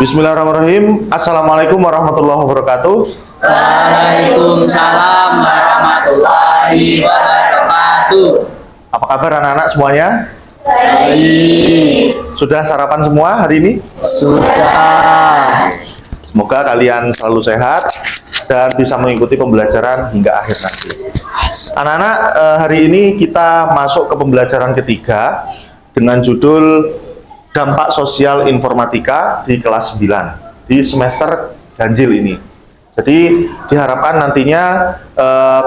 Bismillahirrahmanirrahim. Assalamualaikum warahmatullahi wabarakatuh. Waalaikumsalam warahmatullahi wabarakatuh. Apa kabar anak-anak semuanya? Baik. Sudah sarapan semua hari ini? Sudah. Semoga kalian selalu sehat dan bisa mengikuti pembelajaran hingga akhir nanti. Anak-anak, hari ini kita masuk ke pembelajaran ketiga dengan judul Dampak Sosial Informatika di kelas 9 di semester ganjil ini. Jadi diharapkan nantinya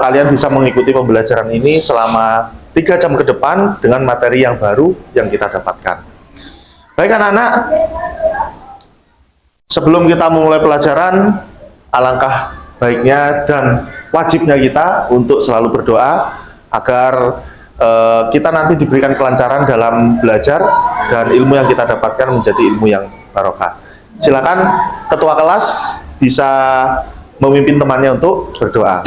kalian bisa mengikuti pembelajaran ini selama 3 jam ke depan dengan materi yang baru yang kita dapatkan. Baik anak-anak, sebelum kita memulai pelajaran, alangkah baiknya dan wajibnya kita untuk selalu berdoa agar kita nanti diberikan kelancaran dalam belajar dan ilmu yang kita dapatkan menjadi ilmu yang barokah. Silakan ketua kelas bisa memimpin temannya untuk berdoa.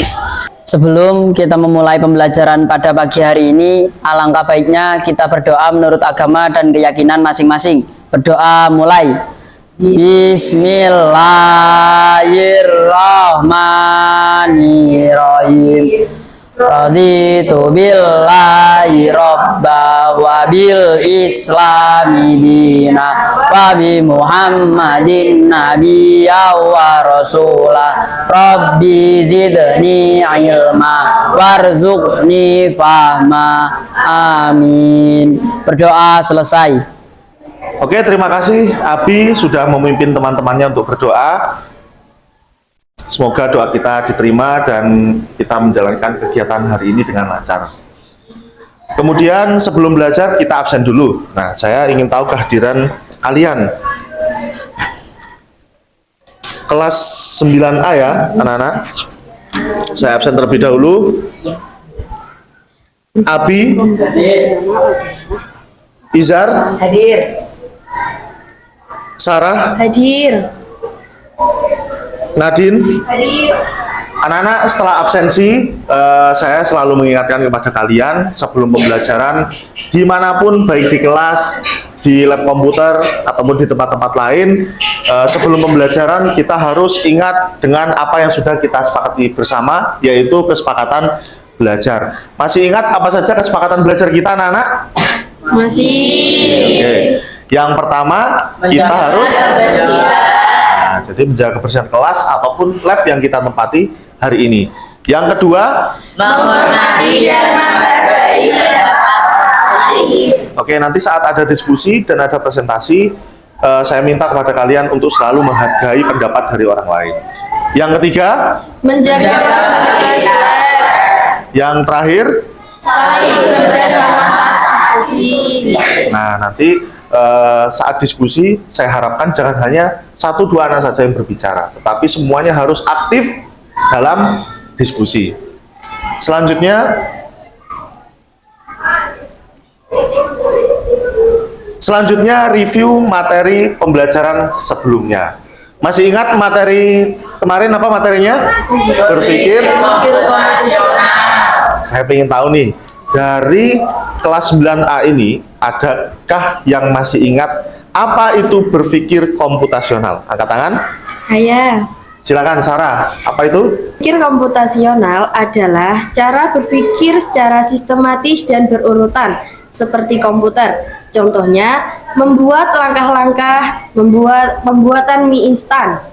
Sebelum kita memulai pembelajaran pada pagi hari ini, alangkah baiknya kita berdoa menurut agama dan keyakinan masing-masing. Berdoa mulai. Bismillahirrahmanirrahim. Raditu billahi robba wa bil islami dina wa bi muhammadin nabiyya wa rasulah. Rabbi zidni ilma warzuqni fahma. Amin. Berdoa selesai. Oke, terima kasih Abi sudah memimpin teman-temannya untuk berdoa. Semoga doa kita diterima dan kita menjalankan kegiatan hari ini dengan lancar. Kemudian sebelum belajar kita absen dulu. Nah, saya ingin tahu kehadiran kalian. Kelas 9A ya, anak-anak. Saya absen terlebih dahulu. Abi, Izar, Hadir. Sarah, Hadir. Nadine. Hadir. Anak-anak, setelah absensi, saya selalu mengingatkan kepada kalian sebelum pembelajaran, dimanapun, baik di kelas, di lab komputer, ataupun di tempat-tempat lain, sebelum pembelajaran kita harus ingat dengan apa yang sudah kita sepakati bersama, yaitu kesepakatan belajar. Masih ingat apa saja kesepakatan belajar kita, anak-anak? Masih. Oke. Yang pertama, kita harus jadi menjaga kebersihan kelas ataupun lab yang kita tempati hari ini. Yang kedua, Menghormati dan menghargai oke, nanti saat ada diskusi dan ada presentasi, saya minta kepada kalian untuk selalu menghargai pendapat dari orang lain. Yang ketiga, menjaga fasilitas lab, yang terakhir, saling bekerja sama saat diskusi. nah nanti saat diskusi saya harapkan jangan hanya 1-2 anak saja yang berbicara, tetapi semuanya harus aktif dalam diskusi. Selanjutnya review materi pembelajaran sebelumnya. Masih ingat materi kemarin apa materinya? Berpikir Komputasional. Saya ingin tahu nih, dari kelas 9A ini, adakah yang masih ingat apa itu berpikir komputasional? Angkat tangan. Saya. Silakan Sarah, apa itu? Berpikir komputasional adalah cara berpikir secara sistematis dan berurutan seperti komputer. Contohnya, membuat langkah-langkah, pembuatan mie instan.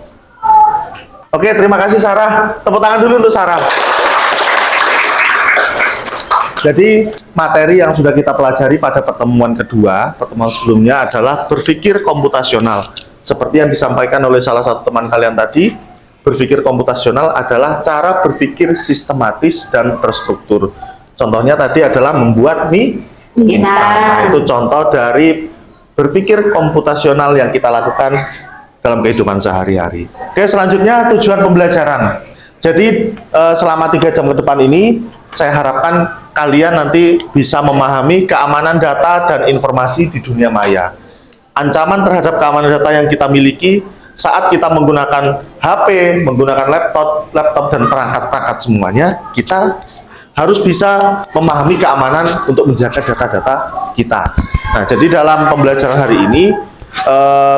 Oke, terima kasih Sarah. Tepuk tangan dulu untuk Sarah. Jadi materi yang sudah kita pelajari pada pertemuan kedua, pertemuan sebelumnya adalah berpikir komputasional. Seperti yang disampaikan oleh salah satu teman kalian tadi, berpikir komputasional adalah cara berpikir sistematis dan terstruktur. Contohnya tadi adalah membuat mie instan. Nah, itu contoh dari berpikir komputasional yang kita lakukan dalam kehidupan sehari-hari. Oke, selanjutnya tujuan pembelajaran. Jadi selama 3 jam ke depan ini, saya harapkan kalian nanti bisa memahami keamanan data dan informasi di dunia maya. Ancaman terhadap keamanan data yang kita miliki saat kita menggunakan HP, menggunakan laptop dan perangkat-perangkat semuanya, kita harus bisa memahami keamanan untuk menjaga data-data kita. Nah, jadi dalam pembelajaran hari ini,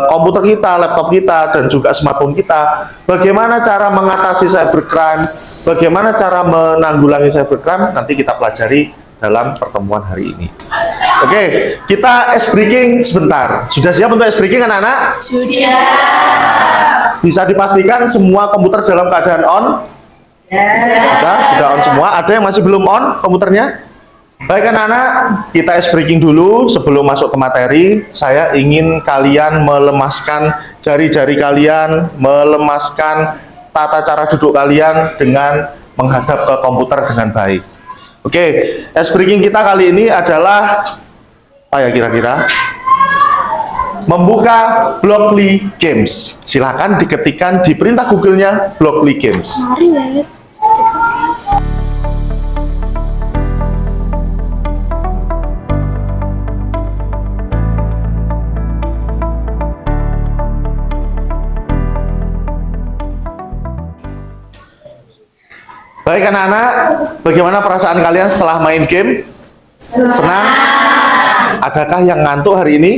komputer kita, laptop kita, dan juga smartphone kita. Bagaimana cara mengatasi cybercrime, bagaimana cara menanggulangi cybercrime, nanti kita pelajari dalam pertemuan hari ini. Oke, kita ice breaking sebentar. Sudah siap untuk ice breaking anak-anak? Sudah. Bisa dipastikan semua komputer dalam keadaan on? Bisa, sudah on semua. Ada yang masih belum on komputernya? Baik anak-anak, kita ice breaking dulu sebelum masuk ke materi. Saya ingin kalian melemaskan jari-jari kalian, melemaskan tata cara duduk kalian dengan menghadap ke komputer dengan baik. Oke, ice breaking kita kali ini adalah apa ya kira-kira? Membuka Blockly Games. Silahkan diketikkan di perintah Google-nya Blockly Games. Mari, Wes. Baik anak-anak, bagaimana perasaan kalian setelah main game? Senang? Adakah yang ngantuk hari ini?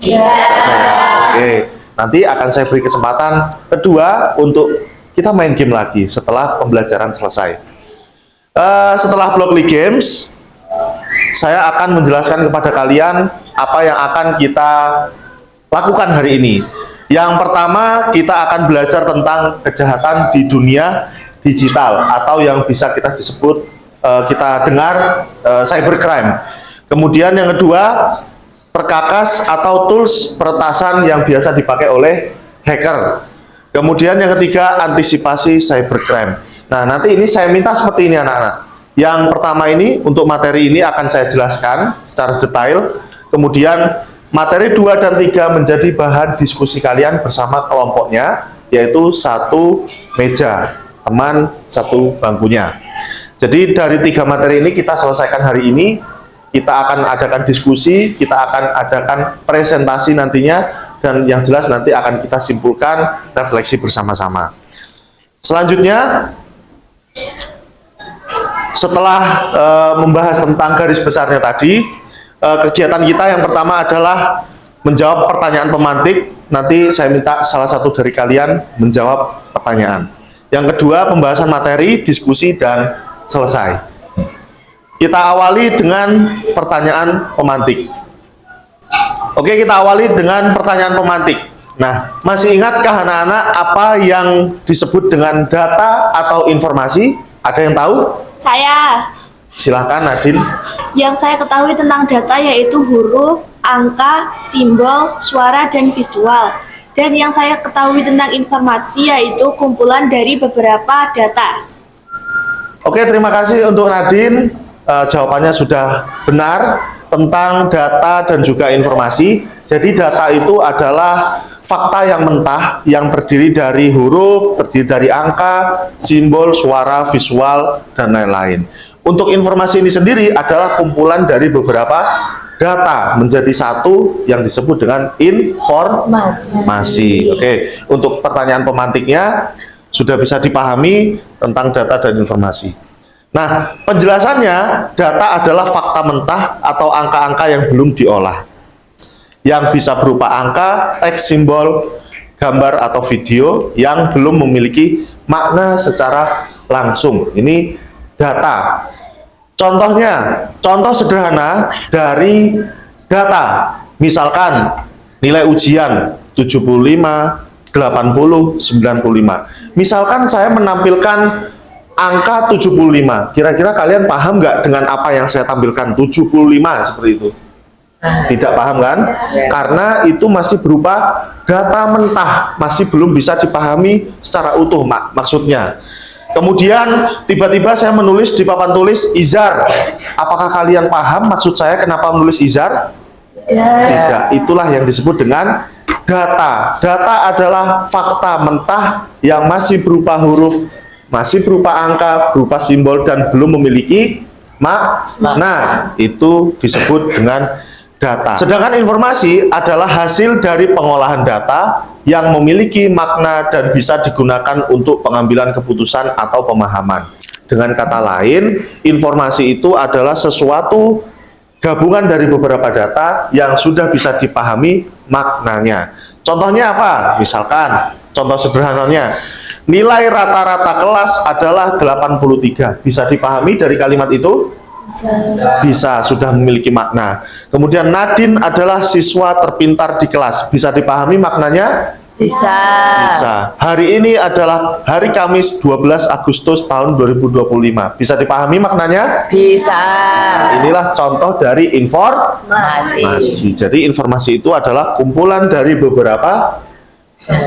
Oke, nanti akan saya beri kesempatan kedua untuk kita main game lagi setelah pembelajaran selesai. Setelah Blockly Games, saya akan menjelaskan kepada kalian apa yang akan kita lakukan hari ini. Yang pertama, kita akan belajar tentang kejahatan di dunia digital atau yang bisa kita disebut kita dengar cybercrime. Kemudian yang kedua, perkakas atau tools peretasan yang biasa dipakai oleh hacker. Kemudian yang ketiga, antisipasi cybercrime. Nah, nanti ini saya minta seperti ini anak-anak. Yang pertama ini untuk materi ini akan saya jelaskan secara detail. Kemudian materi 2 dan 3 menjadi bahan diskusi kalian bersama kelompoknya, yaitu satu meja, teman satu bangkunya. Jadi dari 3 materi ini kita selesaikan hari ini. Kita akan adakan diskusi, kita akan adakan presentasi nantinya, dan yang jelas nanti akan kita simpulkan refleksi bersama-sama. Selanjutnya, setelah membahas tentang garis besarnya tadi, kegiatan kita yang pertama adalah menjawab pertanyaan pemantik. Nanti saya minta salah satu dari kalian menjawab pertanyaan. Yang kedua, pembahasan materi, diskusi, dan selesai. Kita awali dengan pertanyaan pemantik. Oke, kita awali dengan pertanyaan pemantik. Nah, masih ingatkah anak-anak apa yang disebut dengan data atau informasi? Ada yang tahu? Saya. Silahkan, Nadine. Yang saya ketahui tentang data yaitu huruf, angka, simbol, suara, dan visual. Dan yang saya ketahui tentang informasi yaitu kumpulan dari beberapa data. Oke, terima kasih untuk Nadine. Jawabannya sudah benar tentang data dan juga informasi. Jadi data itu adalah fakta yang mentah yang terdiri dari huruf, terdiri dari angka, simbol, suara, visual, dan lain-lain. Untuk informasi ini sendiri adalah kumpulan dari beberapa data menjadi satu yang disebut dengan informasi. Oke, untuk pertanyaan pemantiknya sudah bisa dipahami tentang data dan informasi. Nah, penjelasannya, data adalah fakta mentah atau angka-angka yang belum diolah. Yang bisa berupa angka, teks, simbol, gambar, atau video yang belum memiliki makna secara langsung. Ini data. Contohnya, contoh sederhana dari data. Misalkan nilai ujian 75, 80, 95. Misalkan saya menampilkan angka 75. Kira-kira kalian paham nggak dengan apa yang saya tampilkan? 75 seperti itu. Tidak paham kan? Karena itu masih berupa data mentah, masih belum bisa dipahami secara utuh maksudnya. Kemudian tiba-tiba saya menulis di papan tulis izar. Apakah kalian paham maksud saya kenapa menulis izar? Tidak. Itulah yang disebut dengan data. Data adalah fakta mentah yang masih berupa huruf, masih berupa angka, berupa simbol, dan belum memiliki makna. Itu disebut dengan data. Sedangkan informasi adalah hasil dari pengolahan data yang memiliki makna dan bisa digunakan untuk pengambilan keputusan atau pemahaman. Dengan kata lain, informasi itu adalah sesuatu gabungan dari beberapa data yang sudah bisa dipahami maknanya. Contohnya apa? Misalkan, contoh sederhananya, nilai rata-rata kelas adalah 83. Bisa dipahami dari kalimat itu? Bisa, sudah memiliki makna. Kemudian Nadine adalah siswa terpintar di kelas. Bisa dipahami maknanya? Bisa. Bisa. Hari ini adalah hari Kamis 12 Agustus tahun 2025. Bisa dipahami maknanya? Bisa. Nah, inilah contoh dari informasi. Jadi informasi itu adalah kumpulan dari beberapa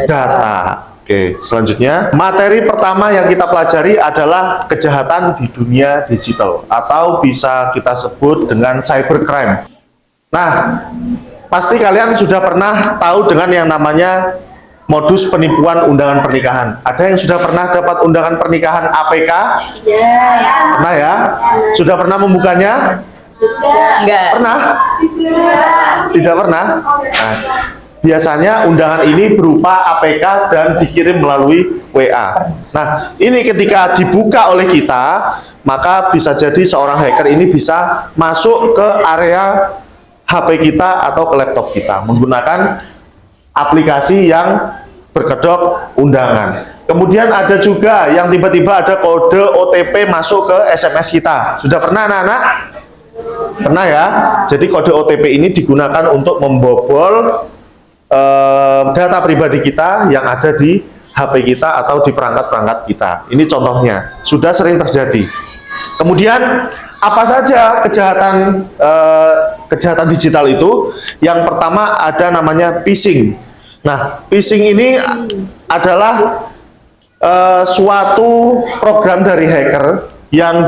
data. Oke, selanjutnya materi pertama yang kita pelajari adalah kejahatan di dunia digital atau bisa kita sebut dengan cybercrime. Nah, pasti kalian sudah pernah tahu dengan yang namanya modus penipuan undangan pernikahan. Ada yang sudah pernah dapat undangan pernikahan APK? Pernah ya? Sudah pernah membukanya? Enggak. Pernah? Tidak pernah? Nah, biasanya undangan ini berupa APK dan dikirim melalui WA. Nah, ini ketika dibuka oleh kita, maka bisa jadi seorang hacker ini bisa masuk ke area HP kita atau ke laptop kita menggunakan aplikasi yang berkedok undangan. Kemudian ada juga yang tiba-tiba ada kode OTP masuk ke SMS kita. Sudah pernah anak-anak? Pernah ya? Jadi kode OTP ini digunakan untuk membobol data pribadi kita yang ada di HP kita atau di perangkat-perangkat kita. Ini contohnya, sudah sering terjadi. Kemudian apa saja kejahatan digital itu? Yang pertama ada namanya phishing. Nah, phishing ini adalah suatu program dari hacker yang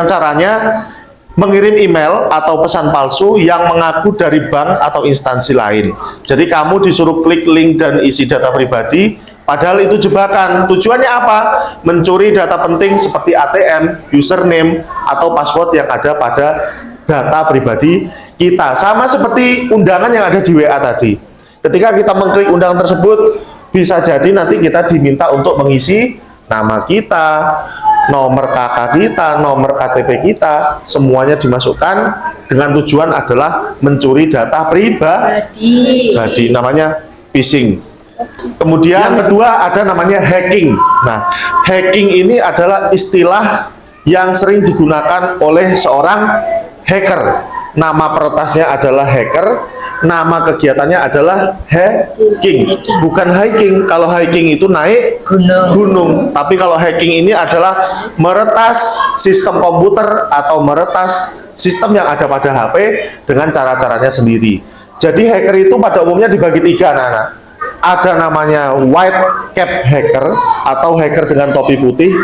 caranya mengirim email atau pesan palsu yang mengaku dari bank atau instansi lain. Jadi kamu disuruh klik link dan isi data pribadi, padahal itu jebakan. Tujuannya apa? Mencuri data penting seperti ATM, username, atau password yang ada pada data pribadi kita. Sama seperti undangan yang ada di WA tadi. Ketika kita mengklik undangan tersebut, bisa jadi nanti kita diminta untuk mengisi nama kita, nomor KK kita, nomor KTP kita, semuanya dimasukkan dengan tujuan adalah mencuri data pribadi. Namanya phishing. Kemudian yang kedua ada namanya hacking. Nah, hacking ini adalah istilah yang sering digunakan oleh seorang hacker. Nama peretasnya adalah hacker, nama kegiatannya adalah hacking. Bukan hiking. Kalau hiking itu naik gunung. Tapi kalau hacking ini adalah meretas sistem komputer atau meretas sistem yang ada pada HP dengan cara-caranya sendiri. Jadi hacker itu pada umumnya dibagi tiga, anak-anak. Ada namanya white cap hacker atau hacker dengan topi putih.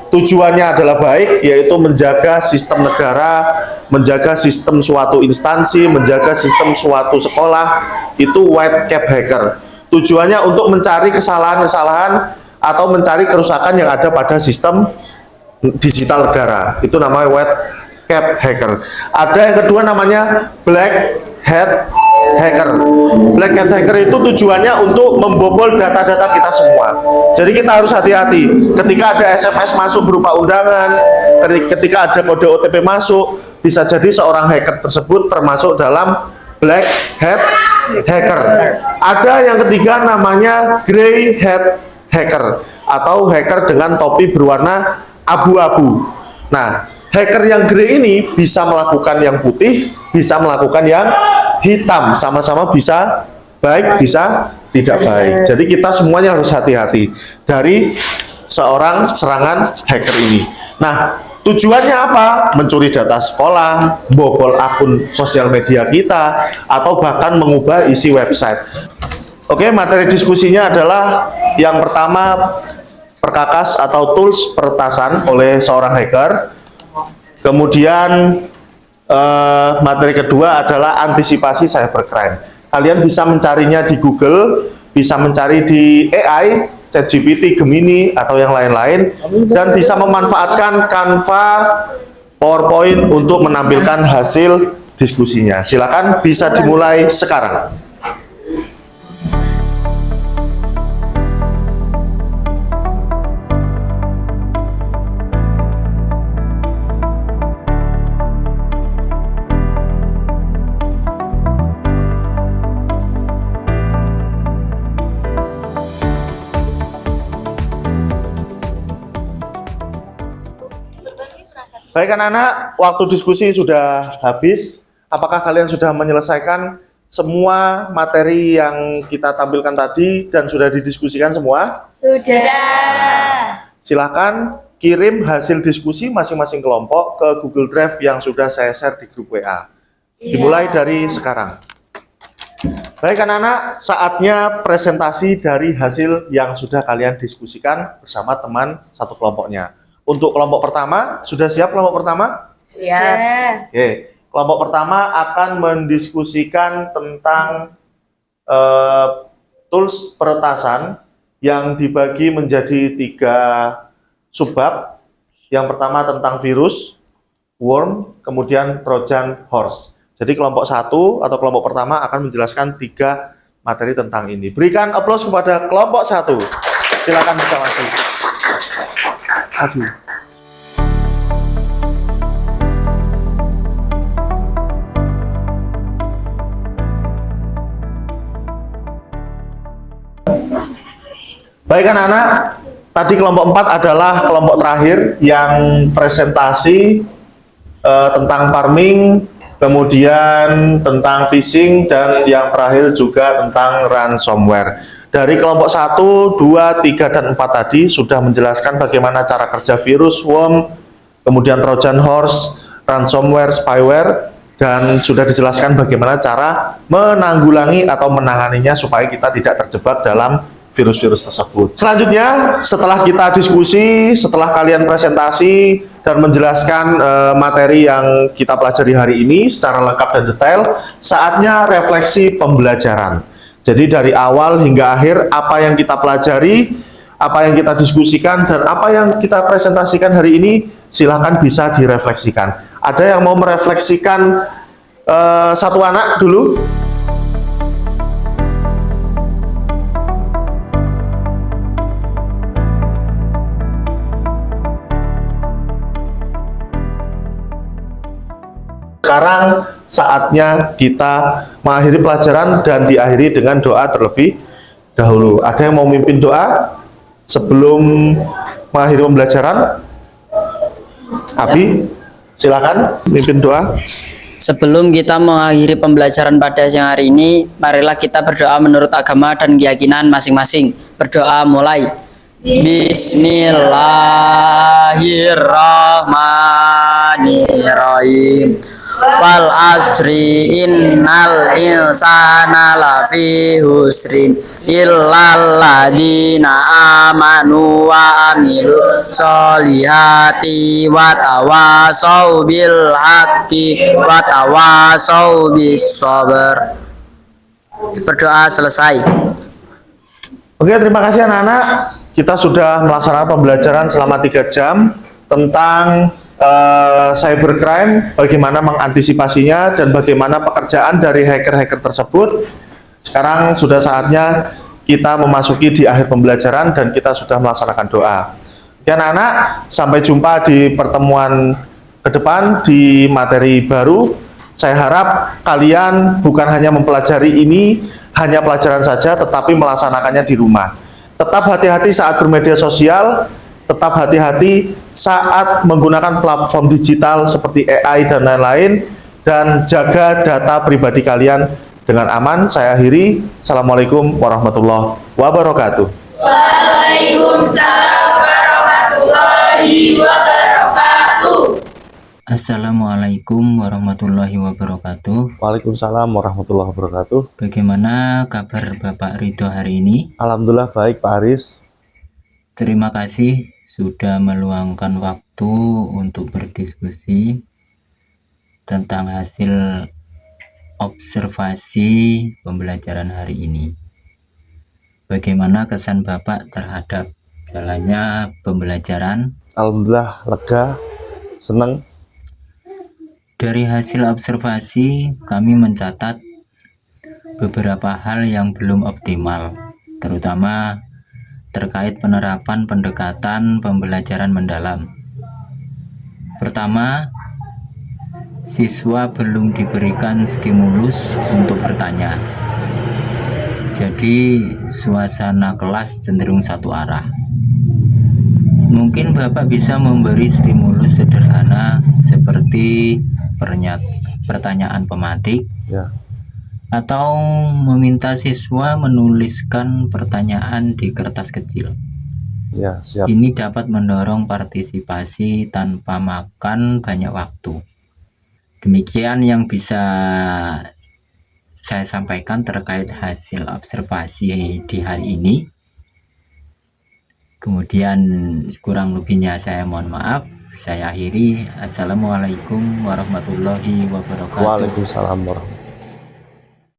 Tujuannya adalah baik, yaitu menjaga sistem negara, menjaga sistem suatu instansi, menjaga sistem suatu sekolah. Itu white cap hacker. Tujuannya untuk mencari kesalahan-kesalahan atau mencari kerusakan yang ada pada sistem digital negara. Itu namanya white cap hacker. Ada yang kedua namanya black hat hacker. Black hat hacker itu tujuannya untuk membobol data-data kita semua. Jadi kita harus hati-hati ketika ada SMS masuk berupa undangan, ketika ada kode OTP masuk, bisa jadi seorang hacker tersebut termasuk dalam black hat hacker. Ada yang ketiga namanya gray hat hacker atau hacker dengan topi berwarna abu-abu. Nah, hacker yang gray ini bisa melakukan yang putih, bisa melakukan yang hitam, sama-sama bisa baik, bisa tidak baik. Jadi kita semuanya harus hati-hati dari seorang serangan hacker ini. Nah, tujuannya apa? Mencuri data sekolah, bobol akun sosial media kita, atau bahkan mengubah isi website. Oke, materi diskusinya adalah yang pertama perkakas atau tools peretasan oleh seorang hacker. Kemudian materi kedua adalah antisipasi cybercrime. Kalian bisa mencarinya di Google, bisa mencari di AI, ChatGPT, Gemini, atau yang lain-lain, dan bisa memanfaatkan Canva, PowerPoint untuk menampilkan hasil diskusinya. Silakan, bisa dimulai sekarang. Baik anak-anak, waktu diskusi sudah habis. Apakah kalian sudah menyelesaikan semua materi yang kita tampilkan tadi dan sudah didiskusikan semua? Sudah. Silakan kirim hasil diskusi masing-masing kelompok ke Google Drive yang sudah saya share di grup WA. Dimulai dari sekarang. Baik anak-anak, saatnya presentasi dari hasil yang sudah kalian diskusikan bersama teman satu kelompoknya. Untuk kelompok pertama, sudah siap kelompok pertama? Siap. Oke, kelompok pertama akan mendiskusikan tentang tools peretasan yang dibagi menjadi 3 subbab. Yang pertama tentang virus, worm, kemudian Trojan horse. Jadi kelompok 1 atau kelompok pertama akan menjelaskan 3 materi tentang ini. Berikan aplaus kepada kelompok 1. Silakan bisa maju. Maju. Baik anak-anak, tadi kelompok 4 adalah kelompok terakhir yang presentasi tentang farming, kemudian tentang phishing, dan yang terakhir juga tentang ransomware. Dari kelompok 1, 2, 3, dan 4 tadi sudah menjelaskan bagaimana cara kerja virus, worm, kemudian Trojan horse, ransomware, spyware, dan sudah dijelaskan bagaimana cara menanggulangi atau menanganinya supaya kita tidak terjebak dalam virus-virus tersebut. Selanjutnya, setelah kita diskusi, setelah kalian presentasi dan menjelaskan materi yang kita pelajari hari ini secara lengkap dan detail, saatnya refleksi pembelajaran. Jadi dari awal hingga akhir, apa yang kita pelajari, apa yang kita diskusikan, dan apa yang kita presentasikan hari ini, silahkan bisa direfleksikan. Ada yang mau merefleksikan satu anak dulu? Sekarang saatnya kita mengakhiri pelajaran dan diakhiri dengan doa terlebih dahulu. Ada yang mau memimpin doa sebelum mengakhiri pembelajaran? Abi, silakan mimpin doa. Sebelum kita mengakhiri pembelajaran pada siang hari ini, marilah kita berdoa menurut agama dan keyakinan masing-masing. Berdoa mulai. Bismillahirrahmanirrahim. Wal asri innal insana lafi husrin illal ladzina amanu wa amilus solihati wa tawasau bil haqqi wa tawasau bis sabr. Berdoa selesai. Oke, terima kasih anak-anak. Kita sudah melaksanakan pembelajaran selama 3 jam tentang cybercrime, bagaimana mengantisipasinya dan bagaimana pekerjaan dari hacker-hacker tersebut. Sekarang sudah saatnya kita memasuki di akhir pembelajaran dan kita sudah melaksanakan doa. Oke anak-anak, sampai jumpa di pertemuan ke depan di materi baru. Saya harap kalian bukan hanya mempelajari ini, hanya pelajaran saja, tetapi melaksanakannya di rumah. Tetap hati-hati saat bermedia sosial, tetap hati-hati saat menggunakan platform digital seperti AI dan lain-lain, dan jaga data pribadi kalian dengan aman. Saya akhiri. Assalamualaikum warahmatullahi wabarakatuh. Waalaikumsalam warahmatullahi wabarakatuh. Assalamualaikum warahmatullahi wabarakatuh. Waalaikumsalam warahmatullahi wabarakatuh. Bagaimana kabar Bapak Ridho hari ini? Alhamdulillah baik Pak Aris. Terima kasih sudah meluangkan waktu untuk berdiskusi tentang hasil observasi pembelajaran hari ini. Bagaimana kesan Bapak terhadap jalannya pembelajaran? Alhamdulillah lega, senang. Dari hasil observasi, kami mencatat beberapa hal yang belum optimal, terutama terkait penerapan pendekatan pembelajaran mendalam. Pertama, siswa belum diberikan stimulus untuk bertanya. Jadi, suasana kelas cenderung satu arah. Mungkin Bapak bisa memberi stimulus sederhana seperti pertanyaan pematik, Ya. atau meminta siswa menuliskan pertanyaan di kertas kecil. Ya, siap. Ini dapat mendorong partisipasi tanpa makan banyak waktu. Demikian yang bisa saya sampaikan terkait hasil observasi di hari ini. Kemudian kurang lebihnya saya mohon maaf. Saya akhiri. Assalamualaikum warahmatullahi wabarakatuh. Waalaikumsalam warahmatullahi wabarakatuh.